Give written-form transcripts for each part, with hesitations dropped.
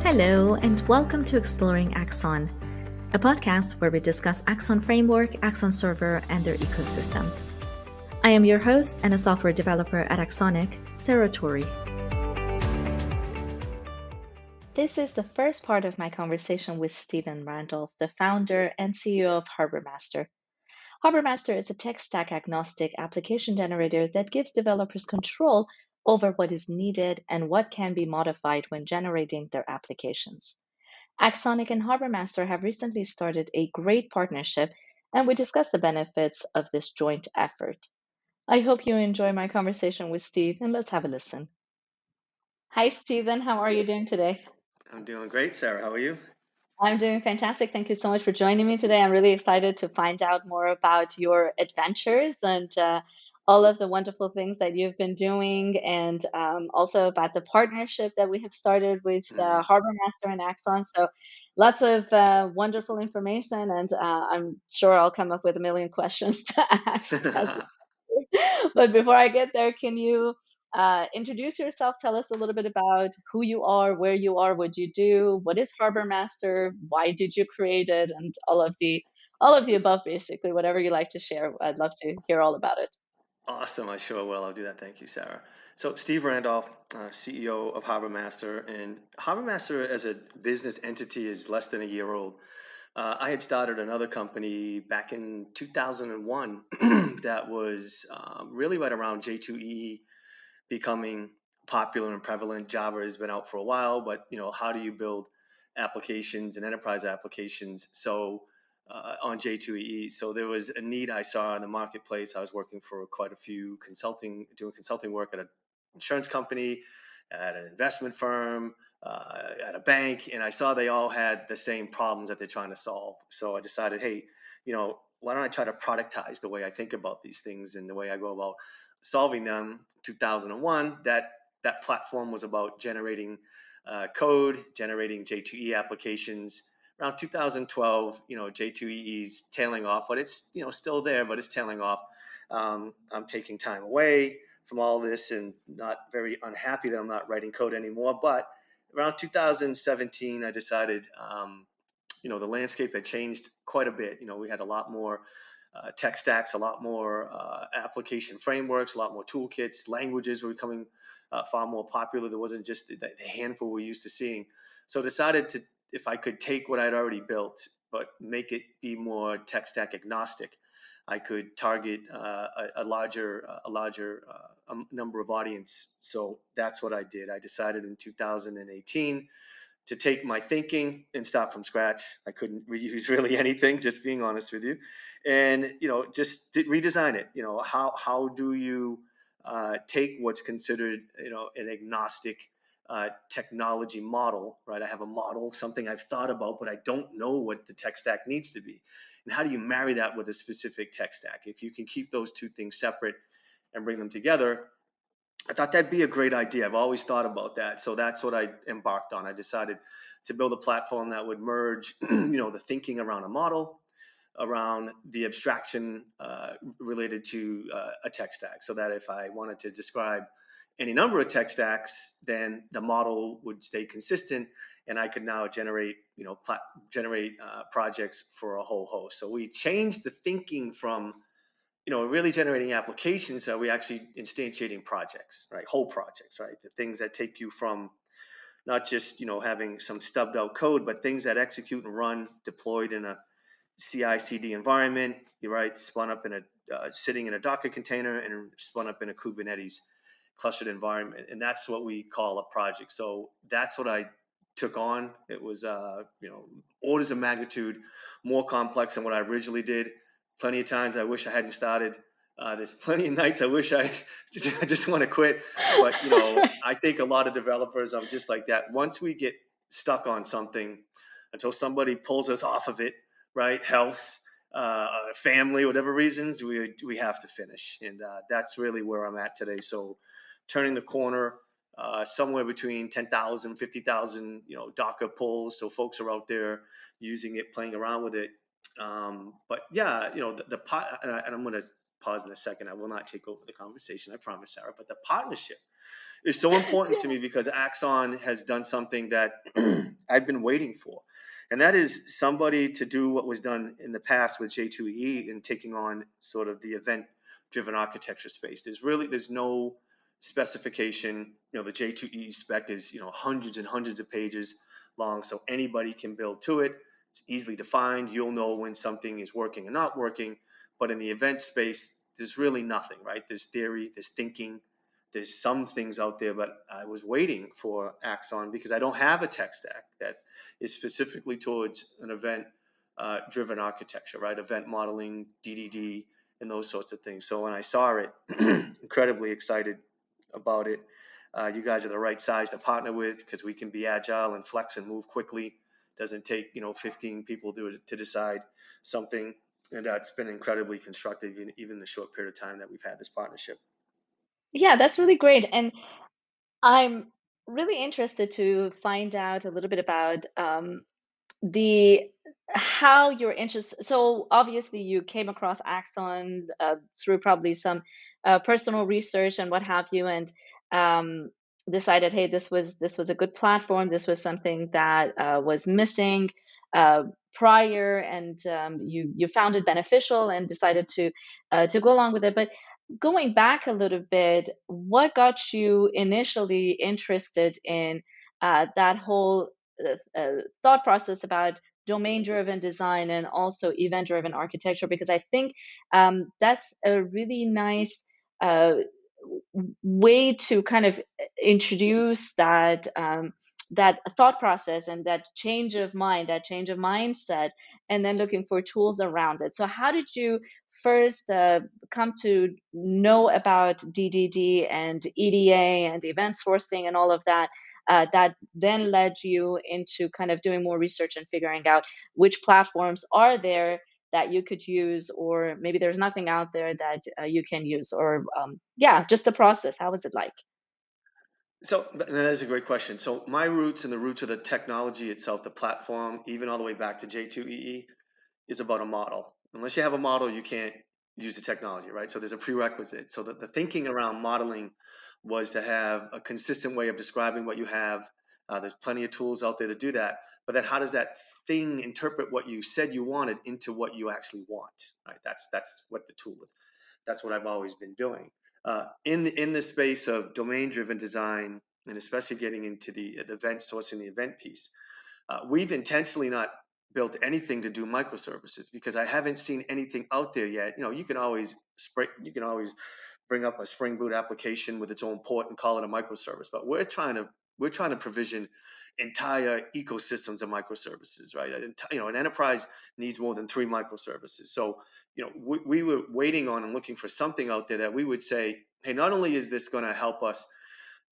Hello, and welcome to Exploring Axon, a podcast where we discuss Axon Framework, Axon Server, and their ecosystem. I am your host and a software developer at AxonIQ, Sarah Torrey. This is the first part of my conversation with Steven Randolph, the founder and CEO of Harbormaster. Harbormaster is a tech stack agnostic application generator that gives developers control over what is needed and what can be modified when generating their applications. AxonIQ and Harbormaster have recently started a great partnership, and we discuss the benefits of this joint effort. I hope you enjoy my conversation with Steve, and let's have a listen. Hi, Steven. How are you doing today? I'm doing great, Sarah. How are you? I'm doing fantastic. Thank you so much for joining me today. I'm really excited to find out more about your adventures and all of the wonderful things that you've been doing, and also about the partnership that we have started with Mhm. Harbormaster and Axon. So, lots of wonderful information, and I'm sure I'll come up with a million questions to ask as but before I get there, can you introduce yourself? Tell us a little bit about who you are, where you are, what you do, what is Harbor Master, why did you create it, and all of the above, basically, whatever you like to share. I'd love to hear all about it. Awesome. I sure will. I'll do that. Thank you, Sarah. So, Steve Randolph, CEO of Harbormaster, and Harbormaster as a business entity is less than a year old. I had started another company back in 2001 that was really right around J2EE becoming popular and prevalent. Java has been out for a while, but how do you build applications and enterprise applications? So on J2EE, so there was a need I saw in the marketplace. I was working for quite a few doing consulting work at an insurance company, at an investment firm, at a bank, and I saw they all had the same problems that they're trying to solve. So I decided, hey, why don't I try to productize the way I think about these things and the way I go about solving them. 2001, that platform was about generating code, generating J2E applications. Around 2012, J2EE's tailing off, but it's still there, but it's tailing off. I'm taking time away from all this and not very unhappy that I'm not writing code anymore. But around 2017, I decided, the landscape had changed quite a bit. We had a lot more tech stacks, a lot more application frameworks, a lot more toolkits. Languages were becoming far more popular. There wasn't just the handful we're used to seeing. So I decided to, if I could take what I'd already built, but make it be more tech stack agnostic, I could target a larger number of audience. So that's what I did. I decided in 2018 to take my thinking and start from scratch. I couldn't reuse really anything, just being honest with you, and just redesign it. How do you take what's considered an agnostic technology model, right? I have a model, something I've thought about, but I don't know what the tech stack needs to be, and how do you marry that with a specific tech stack? If you can keep those two things separate and bring them together, I thought that'd be a great idea. I've always thought about that. So that's what I embarked on. I decided to build a platform that would merge, the thinking around a model, around the abstraction related to a tech stack. So that if I wanted to describe any number of tech stacks, then the model would stay consistent, and I could now generate, projects for a whole host. So we changed the thinking from really generating applications, are we actually instantiating projects, right? Whole projects, right? The things that take you from not just, having some stubbed out code, but things that execute and run deployed in a CI/CD environment, you're right, spun up in sitting in a Docker container and spun up in a Kubernetes clustered environment. And that's what we call a project. So that's what I took on. It was, orders of magnitude more complex than what I originally did. Plenty of times I wish I hadn't started. There's plenty of nights I wish I just want to quit. But, I think a lot of developers are just like that. Once we get stuck on something, until somebody pulls us off of it, right? Health, family, whatever reasons, we have to finish. And that's really where I'm at today. So turning the corner, somewhere between 10,000, 50,000, Docker pulls. So folks are out there using it, playing around with it. But yeah, the pot, and I'm going to pause in a second. I will not take over the conversation, I promise, Sarah. But the partnership is so important to me because Axon has done something that I've been waiting for. And that is somebody to do what was done in the past with J2EE and taking on sort of the event-driven architecture space. There's no specification. The J2EE spec is hundreds and hundreds of pages long, so anybody can build to it. It's easily defined. You'll know when something is working and not working. But in the event space, there's really nothing, right? There's theory, there's thinking, there's some things out there, but I was waiting for Axon because I don't have a tech stack that is specifically towards an event driven architecture, right? Event modeling, DDD, and those sorts of things. So when I saw it, incredibly excited about it. You guys are the right size to partner with because we can be agile and flex and move quickly. Doesn't take 15 people to decide something, and it's been incredibly constructive even the short period of time that we've had this partnership. Yeah, that's really great. And I'm really interested to find out a little bit about the how your interest. So obviously you came across Axon through probably some personal research and what have you, and um, decided, hey, this was a good platform. This was something that was missing uh, prior, and you found it beneficial and decided to go along with it. But going back a little bit, what got you initially interested in that whole thought process about domain-driven design and also event-driven architecture? Because I think that's a really nice uh, way to kind of introduce that thought process and that change of mind, that change of mindset, and then looking for tools around it. So, how did you first come to know about DDD and EDA and event sourcing and all of that? That then led you into kind of doing more research and figuring out which platforms are there that you could use, or maybe there's nothing out there that you can use, or yeah, just the process. How was it like? So that is a great question. So my roots and the roots of the technology itself, the platform, even all the way back to J2EE, is about a model. Unless you have a model, you can't use the technology, right? So there's a prerequisite. So the thinking around modeling was to have a consistent way of describing what you have. There's plenty of tools out there to do that. But then how does that thing interpret what you said you wanted into what you actually want, right? That's what the tool is. That's what I've always been doing. In the space of domain-driven design, and especially getting into the event sourcing, the event piece, we've intentionally not built anything to do microservices because I haven't seen anything out there yet. You can always bring up a Spring Boot application with its own port and call it a microservice, but we're trying to provision entire ecosystems of microservices, right? An enterprise needs more than 3 microservices. So, we were waiting on and looking for something out there that we would say, hey, not only is this going to help us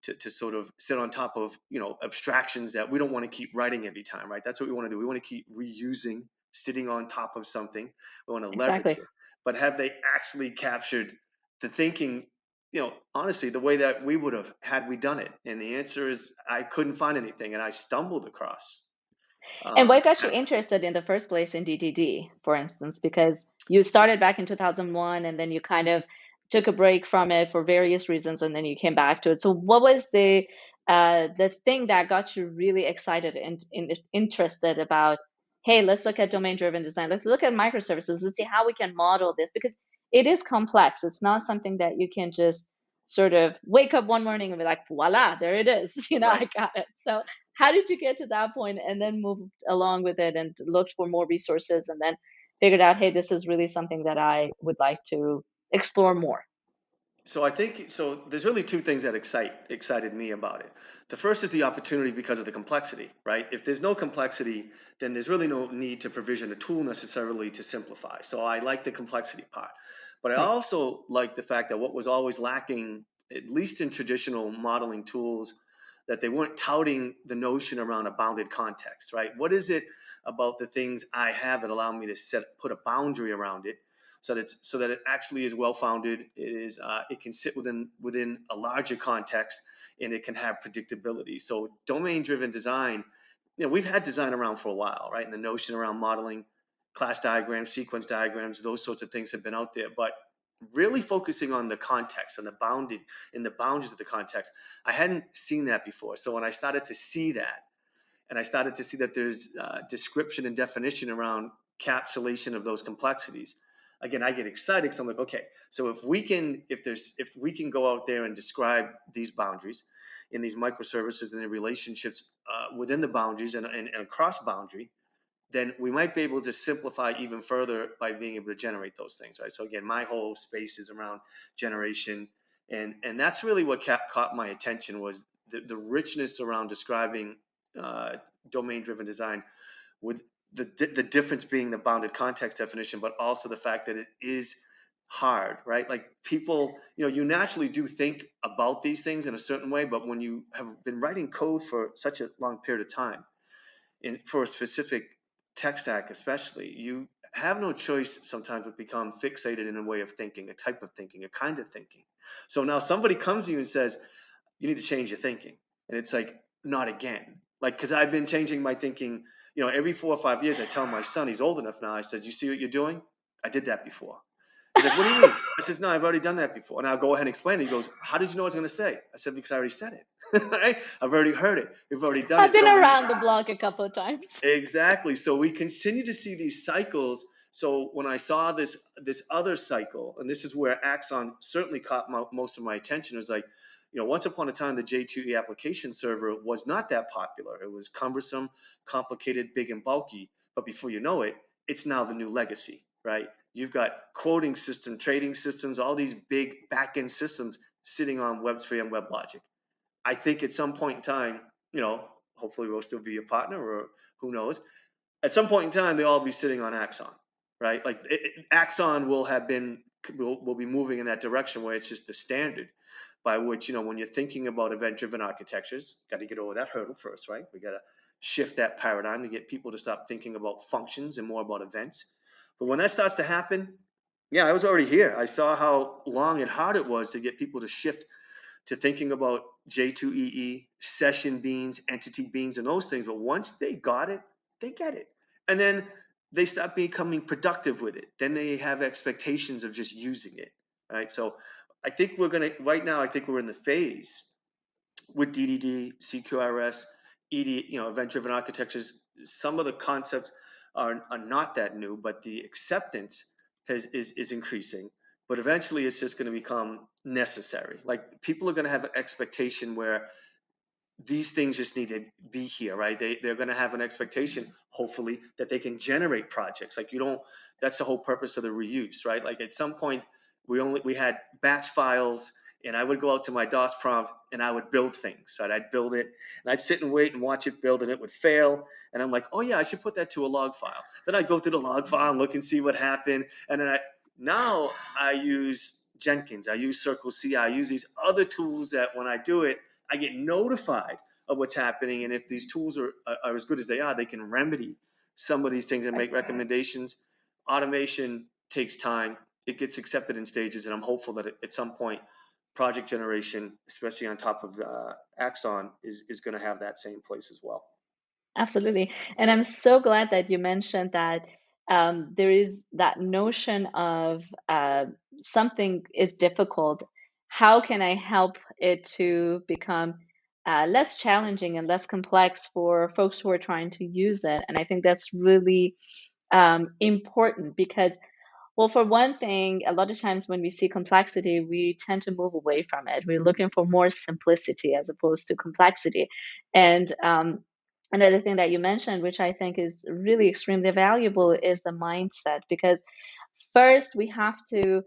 to sort of sit on top of abstractions that we don't want to keep writing every time, right? That's what we want to do. We want to keep reusing, sitting on top of something. We want to leverage Exactly. it. But have they actually captured the thinking, honestly, the way that we would have had we done it? And the answer is I couldn't find anything, and I stumbled across And what got you Axon. interested in the first place in DDD, for instance? Because you started back in 2001 and then you kind of took a break from it for various reasons and then you came back to it. So what was the thing that got you really excited and interested about, hey, let's look at domain-driven design. Let's look at microservices. Let's see how we can model this because it is complex. It's not something that you can just sort of wake up one morning and be like, voila, there it is. I Right. got it. So how did you get to that point and then moved along with it and looked for more resources and then figured out, hey, this is really something that I would like to explore more? So I think so. There's really two things that excited me about it. The first is the opportunity because of the complexity, right? If there's no complexity, then there's really no need to provision a tool necessarily to simplify. So I like the complexity part, but I Right. also like the fact that what was always lacking, at least in traditional modeling tools, that they weren't touting the notion around a bounded context, right? What is it about the things I have that allow me to put a boundary around it? So that it actually is well founded. It can sit within a larger context, and it can have predictability. So domain driven design, we've had design around for a while, right? And the notion around modeling, class diagrams, sequence diagrams, those sorts of things have been out there, but really focusing on the context and the boundaries of the context, I hadn't seen that before. So when I started to see that, And I started to see that there's description and definition around capsulation of those complexities. Again, I get excited because I'm like, okay, so if we can go out there and describe these boundaries in these microservices and the relationships within the boundaries and across boundary, then we might be able to simplify even further by being able to generate those things, right? So again, my whole space is around generation, and that's really what caught my attention was the richness around describing uh, domain-driven design, with the difference being the bounded context definition, but also the fact that it is hard, right? Like people, you naturally do think about these things in a certain way, but when you have been writing code for such a long period of time, for a specific tech stack especially, you have no choice sometimes but become fixated in a way of thinking, a type of thinking, a kind of thinking. So now somebody comes to you and says, you need to change your thinking. And it's like, not again. Like, because I've been changing my thinking, every 4 or 5 years, I tell my son, he's old enough now, I said, you see what you're doing? I did that before. He's like, what do you mean? I says, no, I've already done that before. And I'll go ahead and explain it. He goes, how did you know what I was going to say? I said, because I already said it. Right? I've already heard it. We've already done I've it been so many. around the block a couple of times. Exactly. So we continue to see these cycles. So when I saw this other cycle, and this is where Axon certainly caught most of my attention, was like, once upon a time, the J2E application server was not that popular. It was cumbersome, complicated, big, and bulky. But before you know it, it's now the new legacy, right? You've got quoting system, trading systems, all these big back-end systems sitting on WebSphere and WebLogic. I think at some point in time, hopefully we'll still be a partner, or who knows. At some point in time, they'll all be sitting on Axon, right? Like Axon will be moving in that direction where it's just the standard by which, when you're thinking about event-driven architectures, got to get over that hurdle first, right? We got to shift that paradigm to get people to stop thinking about functions and more about events. But when that starts to happen, yeah, I was already here. I saw how long and hard it was to get people to shift to thinking about J2EE, session beans, entity beans, and those things. But once they got it, they get it. And then they start becoming productive with it. Then they have expectations of just using it, right? So I think right now, I think we're in the phase with DDD, CQRS, ED, event-driven architectures. Some of the concepts are not that new, but the acceptance is increasing. But eventually, it's just going to become necessary. Like people are going to have an expectation where these things just need to be here, right? They're going to have an expectation, hopefully, that they can generate projects. Like that's the whole purpose of the reuse, right? Like at some point, we had batch files, and I would go out to my DOS prompt and I would build things. Right? I'd build it, and I'd sit and wait and watch it build, and it would fail. And I'm like, oh yeah, I should put that to a log file. Then I'd go through the log file and look and see what happened. And then now I use Jenkins, I use Circle C, I use these other tools that when I do it, I get notified of what's happening. And if these tools are as good as they are, they can remedy some of these things and make recommendations. Automation takes time. It gets accepted in stages. And I'm hopeful that at some point, project generation, especially on top of Axon, is going to have that same place as well. Absolutely. And I'm so glad that you mentioned that there is that notion of something is difficult. How can I help it to become less challenging and less complex for folks who are trying to use it? And I think that's really important because, well, for one thing, a lot of times when we see complexity, we tend to move away from it. We're looking for more simplicity as opposed to complexity. And another thing that you mentioned, which I think is really extremely valuable, is the mindset. Because first, we have to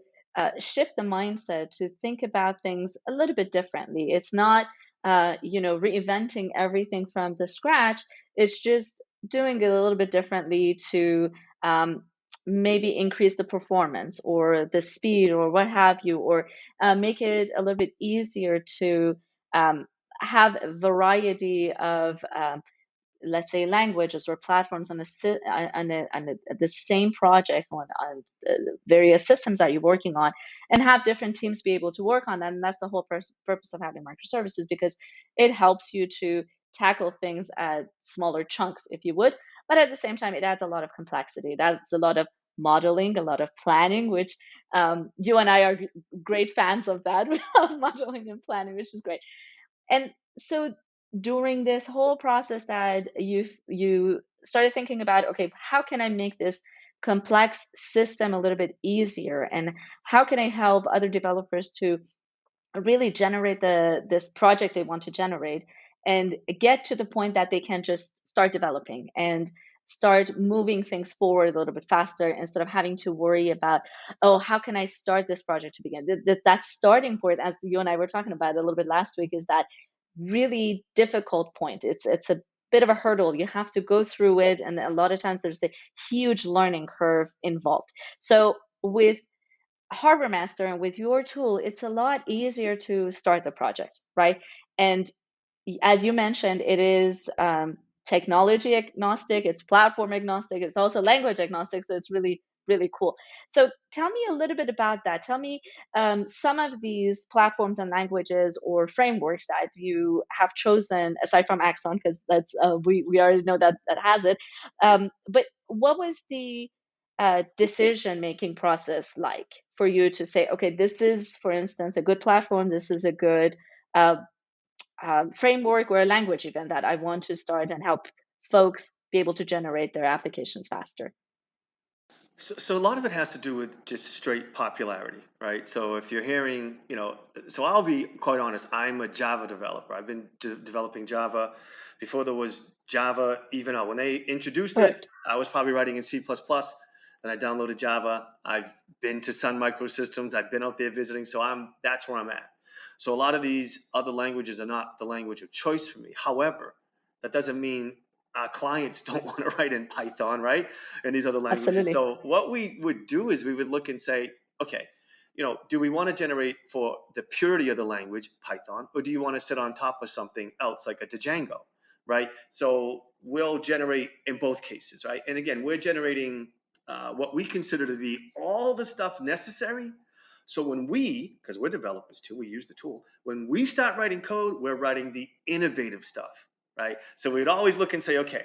shift the mindset to think about things a little bit differently. It's not, reinventing everything from the scratch. It's just doing it a little bit differently to um, maybe increase the performance or the speed or what have you, or make it a little bit easier to have a variety of let's say languages or platforms on the same project on various systems that you're working on, and have different teams be able to work on that. And that's the whole purpose of having microservices, because it helps you to tackle things at smaller chunks, if you would. But at the same time, it adds a lot of complexity. That's a lot of modeling, a lot of planning, which you and I are great fans of that, of modeling and planning, which is great. And so during this whole process that you started thinking about, okay, how can I make this complex system a little bit easier, and how can I help other developers to really generate this project they want to generate and get to the point that they can just start developing and start moving things forward a little bit faster instead of having to worry about, oh, how can I start this project to begin. That starting point, as you and I were talking about a little bit last week, is that really difficult point. It's a bit of a hurdle. You have to go through it, and a lot of times there's a huge learning curve involved. So with Harbormaster and with your tool, it's a lot easier to start the project, right? And as you mentioned, it is technology agnostic, it's platform agnostic, it's also language agnostic. So it's really, really cool. So tell me a little bit about that. Tell me some of these platforms and languages or frameworks that you have chosen, aside from Axon, because that's we already know that that has it. But what was the decision making process like for you to say, okay, this is, for instance, a good platform, this is a good uh, framework or a language even that I want to start and help folks be able to generate their applications faster? So a lot of it has to do with just straight popularity, right? So if you're hearing, so I'll be quite honest, I'm a Java developer. I've been developing Java before there was Java even out. When they introduced it, Right. I was probably writing in C++. Then I downloaded Java. I've been to Sun Microsystems. I've been out there visiting. So that's where I'm at. So a lot of these other languages are not the language of choice for me. However, that doesn't mean our clients don't want to write in Python, right? And these other languages. Absolutely. So what we would do is we would look and say, okay, do we want to generate for the purity of the language, Python, or do you want to sit on top of something else like a Django, right? So we'll generate in both cases, right? And again, we're generating what we consider to be all the stuff necessary. So when because we're developers too, we use the tool. When we start writing code, we're writing the innovative stuff, right? So we'd always look and say, okay,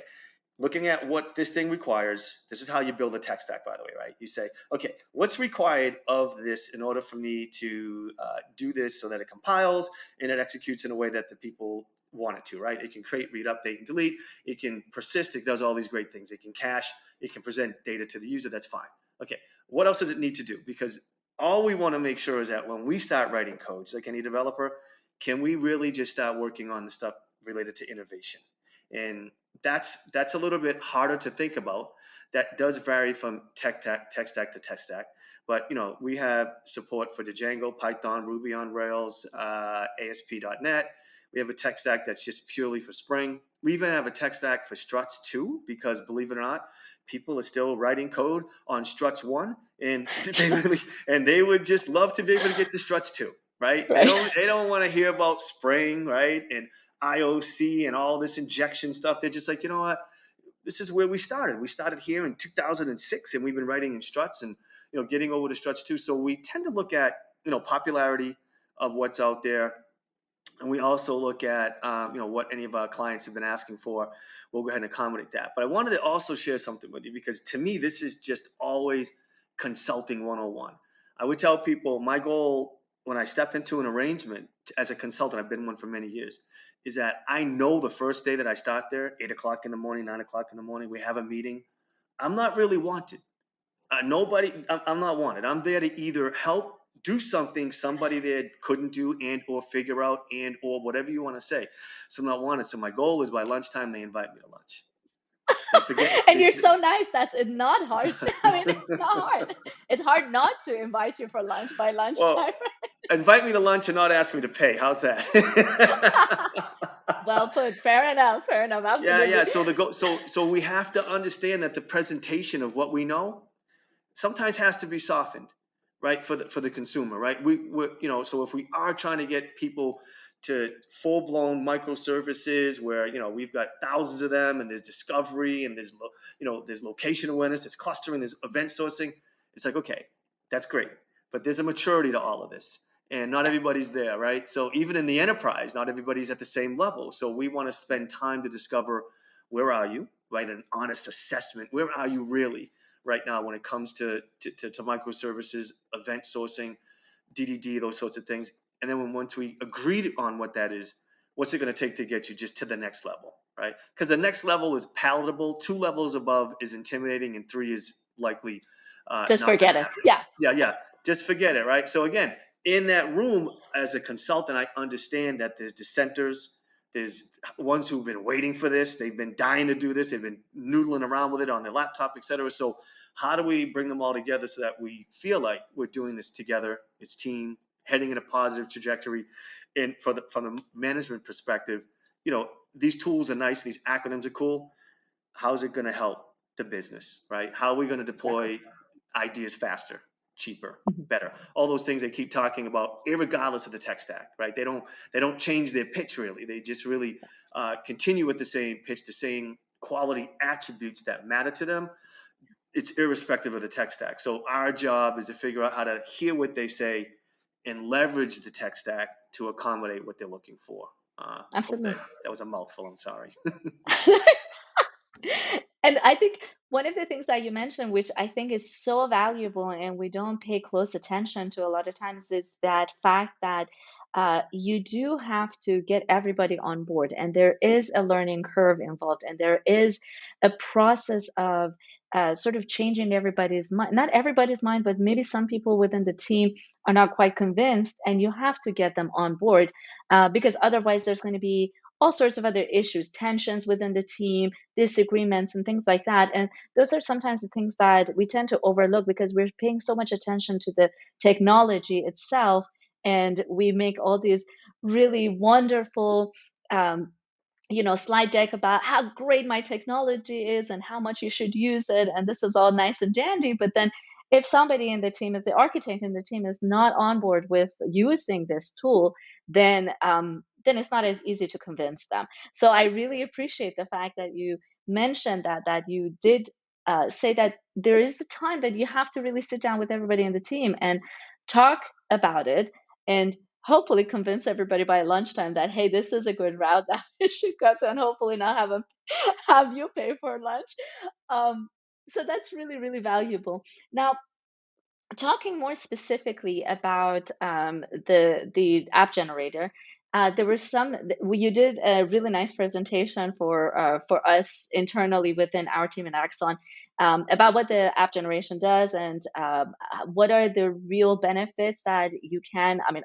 looking at what this thing requires, this is how you build a tech stack, by the way, right? You say, okay, what's required of this in order for me to do this so that it compiles and it executes in a way that the people want it to, right? It can create, read, update, and delete. It can persist. It does all these great things. It can cache. It can present data to the user. That's fine. Okay, what else does it need to do? Because all we want to make sure is that when we start writing codes, like any developer, can we really just start working on the stuff related to innovation? And that's a little bit harder to think about. That does vary from tech stack to tech stack. But we have support for Django, Python, Ruby on Rails, ASP.NET. We have a tech stack that's just purely for Spring. We even have a tech stack for Struts too, because believe it or not, people are still writing code on Struts 1, and they would just love to be able to get to Struts 2, right? They Right. don't want to hear about Spring, right? And IOC and all this injection stuff. They're just like, you know what? This is where we started. We started here in 2006, and we've been writing in Struts and getting over to Struts 2. So we tend to look at popularity of what's out there, and we also look at what any of our clients have been asking for. We'll go ahead and accommodate that. But I wanted to also share something with you, because to me this is just always consulting 101. I would tell people my goal when I step into an arrangement as a consultant, I've been one for many years, is that I know the first day that I start there, 8 o'clock in the morning, 9 o'clock in the morning, we have a meeting, I'm not really wanted. Nobody, I'm not wanted. I'm there to either help do something somebody there couldn't do, and or figure out, and or whatever you want to say. So I'm not wanted. So my goal is by lunchtime they invite me to lunch. They forget. And you're so nice. That's not hard. I mean, it's not hard. It's hard not to invite you for lunch by Well, lunchtime. invite me to lunch and not ask me to pay. How's that? Well put. Fair enough. Fair enough. Yeah, Absolutely. yeah. So we have to understand that the presentation of what we know sometimes has to be softened, right, for the consumer, right? So if we are trying to get people to full blown microservices where we've got thousands of them, and there's discovery, and there's location awareness, there's clustering, there's event sourcing. It's like, okay, that's great, but there's a maturity to all of this, and not Yeah. everybody's there, right? So even in the enterprise, not everybody's at the same level. So we want to spend time to discover, where are you, right? An honest assessment. Where are you really right now when it comes to microservices, event sourcing, DDD, those sorts of things. And then once we agreed on what that is, what's it going to take to get you just to the next level, right? Because the next level is palatable, 2 levels above is intimidating, and 3 is likely Just not going forget to it. happen. Yeah. Yeah, just forget it, right? So again, in that room as a consultant, I understand that there's dissenters, there's ones who've been waiting for this, they've been dying to do this, they've been noodling around with it on their laptop, etc. So how do we bring them all together so that we feel like we're doing this together, it's team, heading in a positive trajectory? And from the management perspective, these tools are nice, these acronyms are cool. How's it going to help the business, right? How are we going to Exactly. deploy ideas faster, cheaper, Mhm. better? All those things they keep talking about, irregardless of the tech stack, right? They don't change their pitch really. They just really continue with the same pitch, the same quality attributes that matter to them. It's irrespective of the tech stack. So our job is to figure out how to hear what they say and leverage the tech stack to accommodate what they're looking for. Hope Absolutely. that was a mouthful. I'm sorry. And I think one of the things that you mentioned, which I think is so valuable and we don't pay close attention to a lot of times, is that fact that you do have to get everybody on board, and there is a learning curve involved, and there is a process of sort of changing everybody's mind. Not everybody's mind, but maybe some people within the team are not quite convinced, and you have to get them on board because otherwise there's going to be all sorts of other issues, tensions within the team, disagreements, and things like that. And those are sometimes the things that we tend to overlook because we're paying so much attention to the technology itself. And we make all these really wonderful slide deck about how great my technology is and how much you should use it. And this is all nice and dandy. But then if somebody in the team, if the architect in the team is not on board with using this tool, then it's not as easy to convince them. So I really appreciate the fact that you mentioned that you did say that there is a time that you have to really sit down with everybody in the team and talk about it, and hopefully convince everybody by lunchtime that, hey, this is a good route that we should go to, and hopefully not have you pay for lunch. Um, so that's really, really valuable. Now, talking more specifically about the app generator, there were you did a really nice presentation for us internally within our team in Axon about what the app generation does, and what are the real benefits that you can. I mean,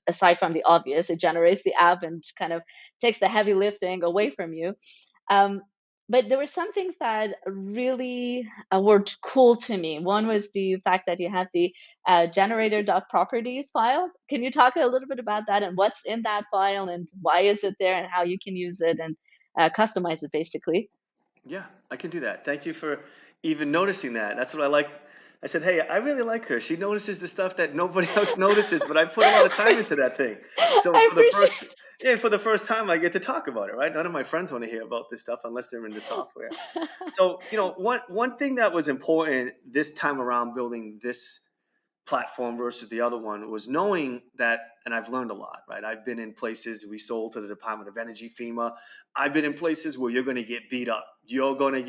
aside from the obvious, it generates the app and kind of takes the heavy lifting away from you. Um, but there were some things that really were cool to me. One was the fact that you have the generator.properties file. Can you talk a little bit about that and what's in that file and why is it there and how you can use it and customize it basically? Yeah, I can do that. Thank you for even noticing that. That's what I like. I said, hey, I really like her. She notices the stuff that nobody else notices, but I put a lot of time into that thing. So I appreciate. for the first time, I get to talk about it, right? None of my friends want to hear about this stuff unless they're into software. So, one thing that was important this time around building this platform versus the other one was knowing that, and I've learned a lot, right? I've been in places we sold to the Department of Energy, FEMA. I've been in places where you're going to get beat up. They're going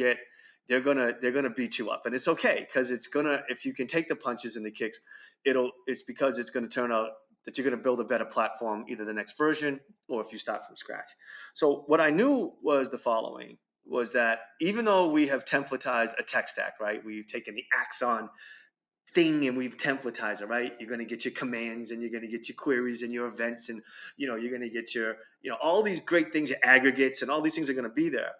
to beat you up, and it's okay because if you can take the punches and the kicks, it's because it's going to turn out that you're going to build a better platform, either the next version or if you start from scratch. So what I knew was the following, was that even though we have templatized a tech stack, right? We've taken the Axon thing and we've templatized it, right? You're going to get your commands and you're going to get your queries and your events, and you're going to get your all these great things, your aggregates, and all these things are going to be there.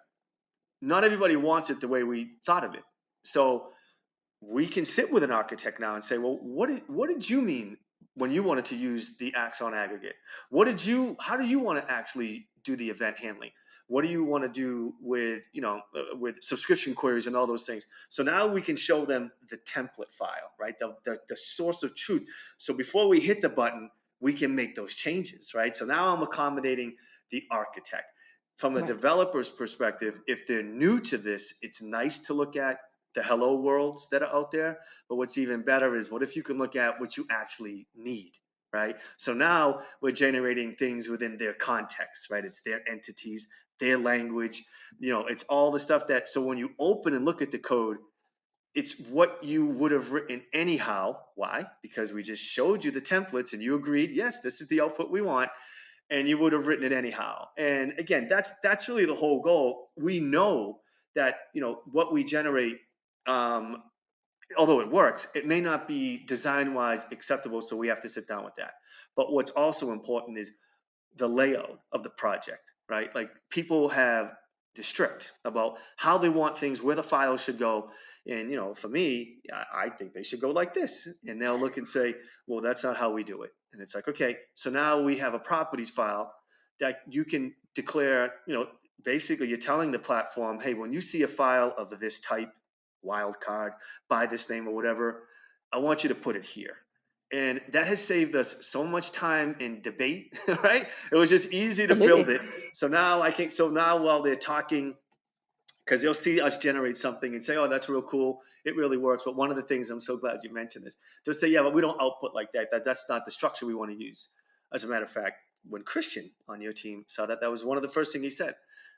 Not everybody wants it the way we thought of it. So we can sit with an architect now and say, well, what did you mean when you wanted to use the Axon aggregate? How do you want to actually do the event handling? What do you want to do with, with subscription queries and all those things? So now we can show them the template file, right? The source of truth. So before we hit the button, we can make those changes, right? So now I'm accommodating the architect. From a Right. developer's perspective, if they're new to this, it's nice to look at the hello worlds that are out there. But what's even better is what if you can look at what you actually need, right? So now we're generating things within their context, right? It's their entities, their language, it's all the stuff so when you open and look at the code, it's what you would have written anyhow. Why? Because we just showed you the templates and you agreed, yes, this is the output we want. and you would have written it anyhow. And again, that's really the whole goal. We know that, what we generate, although it works, it may not be design-wise acceptable, so we have to sit down with that. But what's also important is the layout of the project, right? Like, people have strict about how they want things, where the files should go. And, for me, I think they should go like this. And they'll look and say, well, that's not how we do it. And it's like, okay, so now we have a properties file that you can declare, basically you're telling the platform, hey, when you see a file of this type, wildcard, by this name or whatever, I want you to put it here. And that has saved us so much time in debate, right? It was just easy to build it. So now while they're talking, because they'll see us generate something and say, oh, that's real cool. It really works. But one of the things, I'm so glad you mentioned this, they'll say, yeah, but we don't output like that. That's not the structure we want to use. As a matter of fact, when Christian on your team saw that, that was one of the first things he said.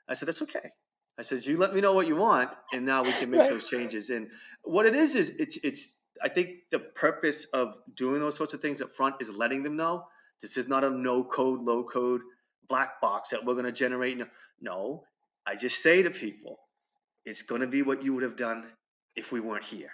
I said, that's okay. I says, you let me know what you want, and now we can make those changes. And what it is it's I think the purpose of doing those sorts of things up front is letting them know this is not a no code, low code black box that we're going to generate. No, I just say to people, it's going to be what you would have done if we weren't here,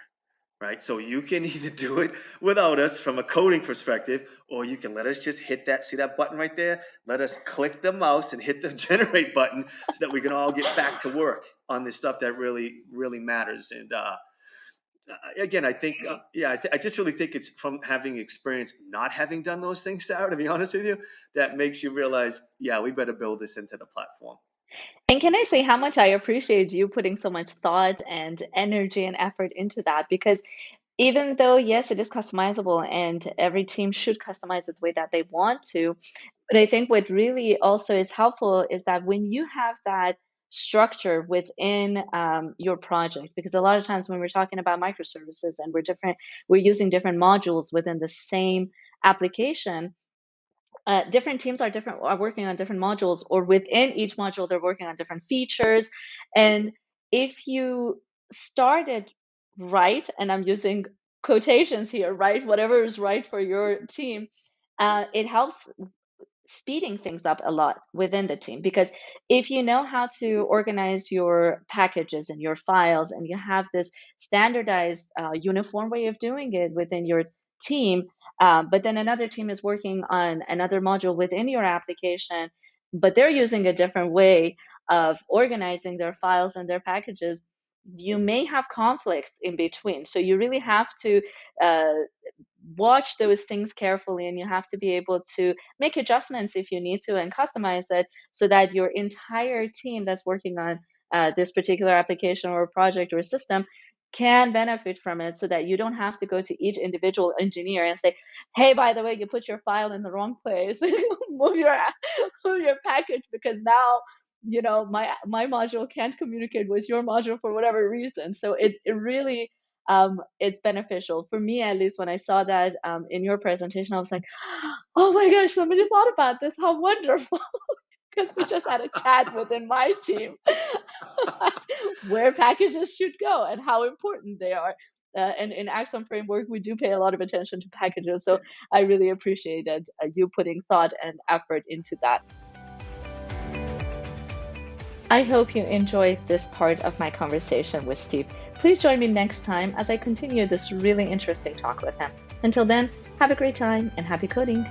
right? So you can either do it without us from a coding perspective, or you can let us just hit that, see that button right there? Let us click the mouse and hit the generate button so that we can all get back to work on this stuff that really, really matters. And again, I think, I just really think it's from having experience not having done those things, Sarah, to be honest with you, that makes you realize, yeah, we better build this into the platform. And can I say how much I appreciate you putting so much thought and energy and effort into that? Because even though, yes, it is customizable and every team should customize it the way that they want to, but I think what really also is helpful is that when you have that structure within your project, because a lot of times when we're talking about microservices and we're using different modules within the same application, different teams are working on different modules, or within each module they're working on different features. And if you started right, and I'm using quotations here, right, whatever is right for your team, it helps speeding things up a lot within the team. Because if you know how to organize your packages and your files, and you have this standardized uniform way of doing it within your team, but then another team is working on another module within your application, but they're using a different way of organizing their files and their packages, you may have conflicts in between. So you really have to uh, watch those things carefully, and you have to be able to make adjustments if you need to, and customize it so that your entire team that's working on this particular application or project or system can benefit from it, so that you don't have to go to each individual engineer and say, hey, by the way, you put your file in the wrong place. move your move your package, because now my module can't communicate with your module for whatever reason. So it really is beneficial for me, at least when I saw that in your presentation. I was like, oh my gosh, somebody thought about this, how wonderful. Because we just had a chat within my team where packages should go and how important they are. And in Axon framework, we do pay a lot of attention to packages. So I really appreciated you putting thought and effort into that. I hope you enjoyed this part of my conversation with Steve. Please join me next time as I continue this really interesting talk with him. Until then, have a great time and happy coding.